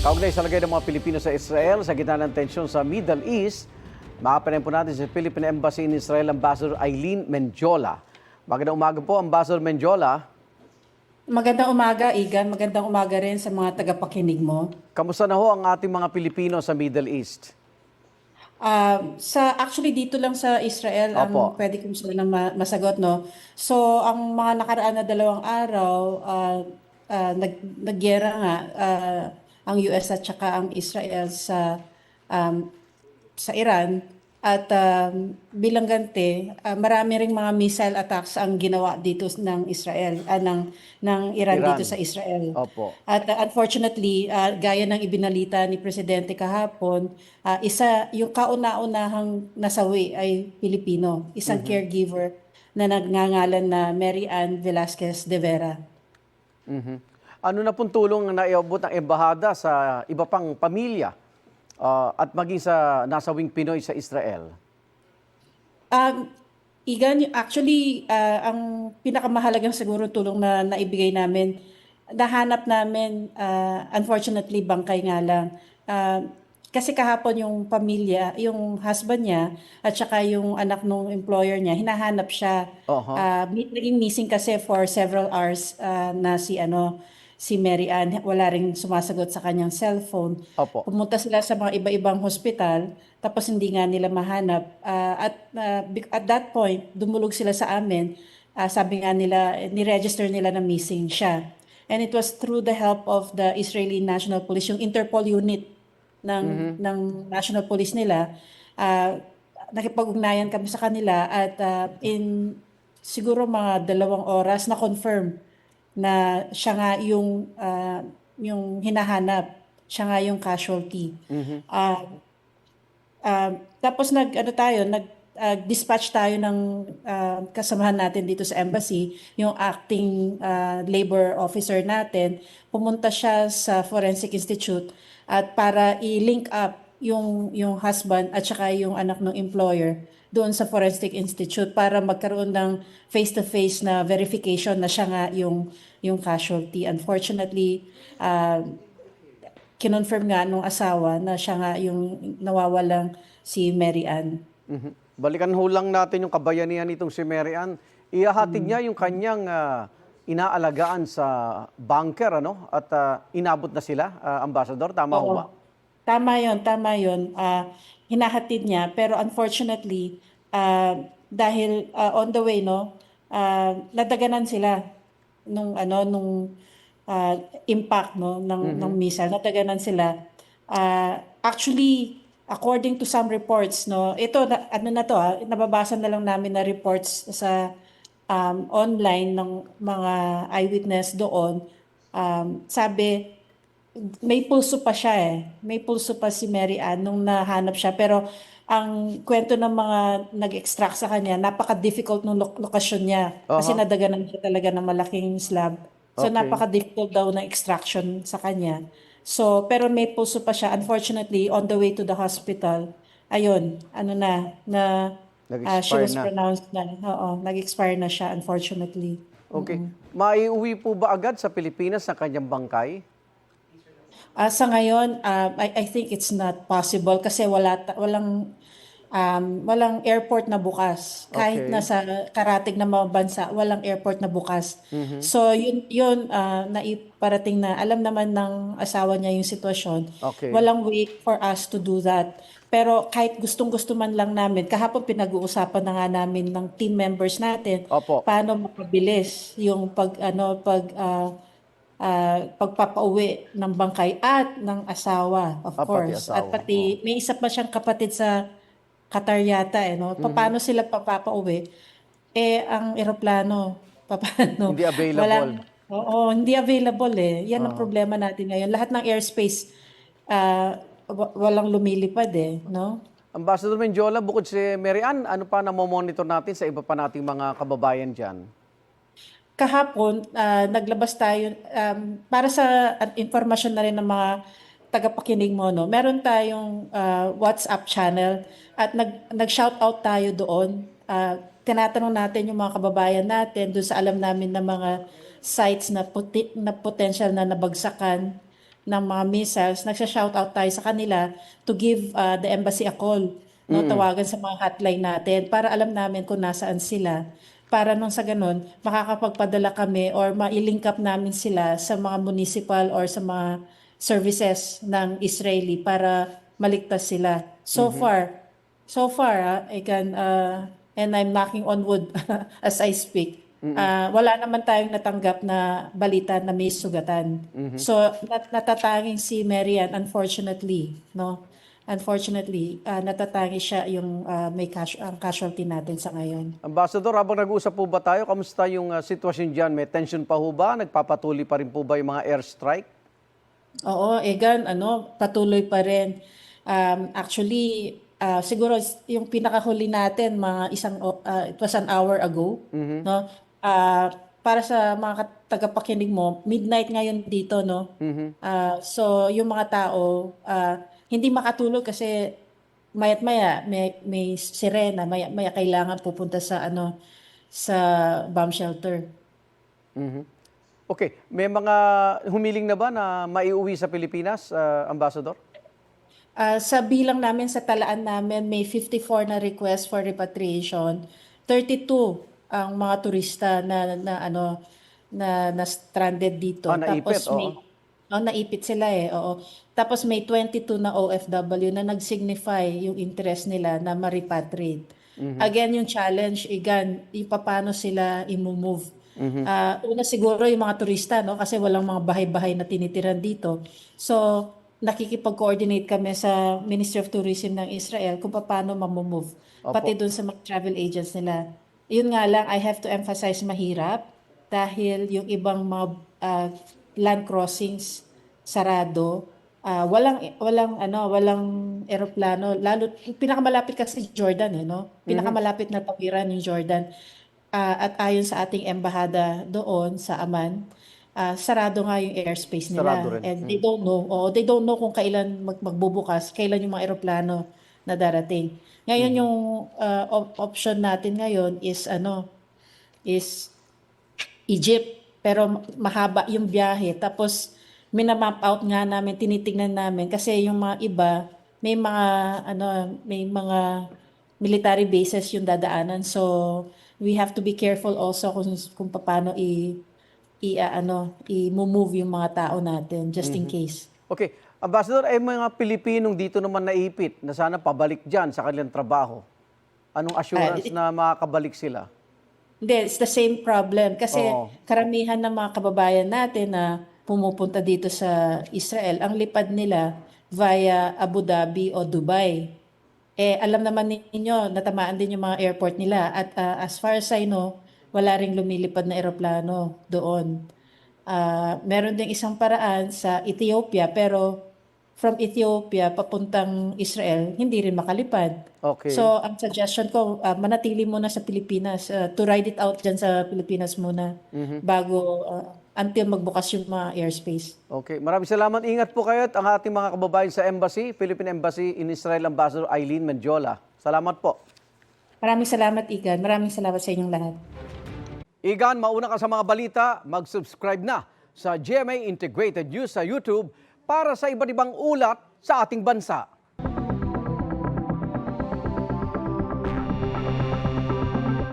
Kaugnay sa lagay ng mga Pilipino sa Israel sa gitna ng tensyon sa Middle East, makapanin po natin sa Philippine Embassy in Israel Ambassador Eileen Menjola. Magandang umaga po, Ambassador Menjola. Magandang umaga, Igan. Magandang umaga rin sa mga tagapakinig mo. Kamusta na ho ang ating mga Pilipino sa Middle East? Actually dito lang sa Israel ang Opo. pwede kong sila masagot, no. So ang mga nakaraan na 2 araw, nagyera nga ang US at saka ang Israel um, sa Iran at bilang ganti, marami ring mga missile attacks ang ginawa dito ng Israel, ng Iran dito Iran. sa Israel. Opo. At unfortunately, gaya ng ibinalita ni Presidente kahapon, isa yung kauna-unahang nasawi ay Pilipino, isang caregiver na nagngangalan na Mary Ann Velasquez de Vera. Mhm. Ano na pong tulong na iabot ng embahada sa iba pang pamilya at maging sa nasawing Pinoy sa Israel? Um, Igan, actually, ang pinakamahalagang siguro tulong na naibigay namin, nahanap namin, unfortunately, bangkay nga lang. Ah, Kasi kahapon yung pamilya, yung husband niya, at saka yung anak ng employer niya, hinahanap siya. Oho. Naging missing kasi for several hours na si Mary Ann, wala ring sumasagot sa kanyang cellphone. Opo. Pumunta sila sa mga iba-ibang hospital, tapos hindi nga nila mahanap. At that point, dumulog sila sa amin. Sabi nga nila, ni-register nila na missing siya. And it was through the help of the Israeli National Police, yung Interpol unit ng National Police nila. Nakipag-ugnayan kami sa kanila at in siguro mga 2 oras na confirm na siya nga yung hinahanap, siya nga yung casualty. Ah, Tapos dispatch tayo ng kasamahan natin dito sa embassy, yung acting labor officer natin. Pumunta siya sa Forensic Institute at para i-link up yung husband at saka yung anak ng employer doon sa Forensic Institute para magkaroon ng face-to-face na verification na siya nga yung casualty. Unfortunately, kinonfirm nga nung asawa na siya nga yung nawawalang si Mary Ann. Mhm. Balikan ho lang natin yung kabayanihan nitong si Mary Ann. Ihahatid niya yung kanyang inaalagaan sa bunker, ano? At inabot na sila, Ambassador. Tama ho ba? Oo. Tama yon, tama yon. Hinahatid niya, pero unfortunately, dahil on the way, no, nadaganan sila nung ah, impact, no, ng missile. Nadaganan sila. Actually, according to some reports, no, ito ano na to, nababasa na lang namin na reports sa online ng mga eyewitness doon. Sabi, may pulso pa siya eh. May pulso pa si Mary Ann nung nahanap siya. Pero ang kwento ng mga nag-extract sa kanya, napaka-difficult nung lokasyon niya. Kasi Aha. nadaganan siya talaga ng malaking slab. So Okay. napaka-difficult daw ng extraction sa kanya. So, pero may pulso pa siya. Unfortunately, on the way to the hospital, ayun, she Nag-expire was na. pronounced na, oo, nag-expire na siya, unfortunately. Okay. Maiuwi po ba agad sa Pilipinas ang kanyang bangkay? Sa ngayon, I think it's not possible kasi walang airport na bukas. Kahit Okay. nasa karatig ng mga bansa, walang airport na bukas. Mhm. So yun naiparating na alam naman ng asawa niya yung sitwasyon. Okay. Walang way for us to do that. Pero kahit gustong-gusto man lang namin, kahapon pinag-uusapan na nga namin ng team members natin Opo. paano mapabilis yung pagpapauwi ng bangkay at ng asawa, of Pati course. At asawa. Oh. pati, may isa pa siyang kapatid sa Qatar yata, eh, no? Mhm. Paano sila papapauwi? Ang eroplano, paano? Hindi available. Walang, oo, hindi available eh. Yan ang Ah. problema natin ngayon. Lahat ng airspace, walang lumilipad eh, no? Ambassador Menjola, bukod si Mary Ann, ano pa namomonitor natin sa iba pa nating mga kababayan dyan? Kahapon, naglabas tayo, para sa informasyon na rin ng mga tagapakinig mo, no? Meron tayong WhatsApp channel at nag-shoutout tayo doon. Tinatanong natin yung mga kababayan natin doon sa alam namin na mga sites na potential na nabagsakan ng mga missiles, nagsha-shoutout tayo sa kanila to give the embassy a call, no? Tawagan sa mga hotline natin para alam namin kung nasaan sila. Para nung sa ganun, makakapagpadala kami or ma-link up namin sila sa mga municipal or sa mga services ng Israeli para maligtas sila. So far, and I'm knocking on wood as I speak, wala naman tayong natanggap na balita na may sugatan. So, natatanging si Marian, unfortunately, no? Unfortunately, natatanging siya yung ang casualty natin sa ngayon. Ambassador, habang nag-uusap po ba tayo, kamusta yung sitwasyon dyan? May tension pa ho ba? Nagpapatuloy pa rin po ba yung mga airstrike? Oo, Egan, patuloy pa rin. Actually, siguro yung pinakahuli natin it was an hour ago, no? Para sa mga tagapakinig mo, midnight ngayon dito, no? So yung mga tao hindi makatulog kasi maya't maya may sirena, maya kailangan pupunta sa bomb shelter. Okay, may mga humiling na ba na maiuwi sa Pilipinas, Ambassador? Sa bilang namin, sa talaan namin, may 54 na request for repatriation. 32 ang mga turista na stranded dito. Naipit, Tapos may naipit sila oo. Tapos may 22 na OFW na nag-signify yung interest nila na ma-repatriate. Again, yung challenge, yung paano sila i-move. Una siguro yung mga turista, no? Kasi walang mga bahay-bahay na tinitiran dito. So, nakikipag-coordinate kami sa Ministry of Tourism ng Israel kung paano mamove. Pati dun sa mga travel agents nila. Yun nga lang, I have to emphasize mahirap dahil yung ibang mga land crossings sarado, walang eroplano. Lalo, pinakamalapit kasi Jordan, no? Pinakamalapit na tawiran yung Jordan. At ayon sa ating embahada doon sa Amman, sarado nga yung airspace nila. Sarado rin. And they don't know kung kailan magbubukas, kailan yung mga eroplano na darating. Ngayon yung option natin ngayon is Egypt, pero mahaba yung biyahe. Tapos minamap out nga namin, tinitingnan namin kasi yung mga iba may mga military bases yung dadaanan. So we have to be careful also kung paano i-move yung mga tao natin just in case. Okay, Ambassador, mga Pilipinong dito naman naipit na sana pabalik dyan sa kanilang trabaho. Anong assurance na makakabalik sila? Hindi, it's the same problem. Kasi Oo. karamihan ng mga kababayan natin na pumupunta dito sa Israel, ang lipad nila via Abu Dhabi o Dubai. Alam naman ninyo, natamaan din yung mga airport nila. At as far as I know, wala ring lumilipad na eroplano doon. Meron ding isang paraan sa Ethiopia, pero from Ethiopia papuntang Israel, hindi rin makalipad. Okay. So, ang suggestion ko, manatili muna sa Pilipinas, to ride it out dyan sa Pilipinas muna bago until magbukas yung mga airspace. Okay, maraming salamat. Ingat po kayo at ang ating mga kababayan sa embassy, Philippine Embassy in Israel, Ambassador Eileen Mendiola. Salamat po. Maraming salamat, Igan. Maraming salamat sa inyong lahat. Igan, mauna ka sa mga balita, mag-subscribe na sa GMA Integrated News sa YouTube para sa iba't ibang ulat sa ating bansa.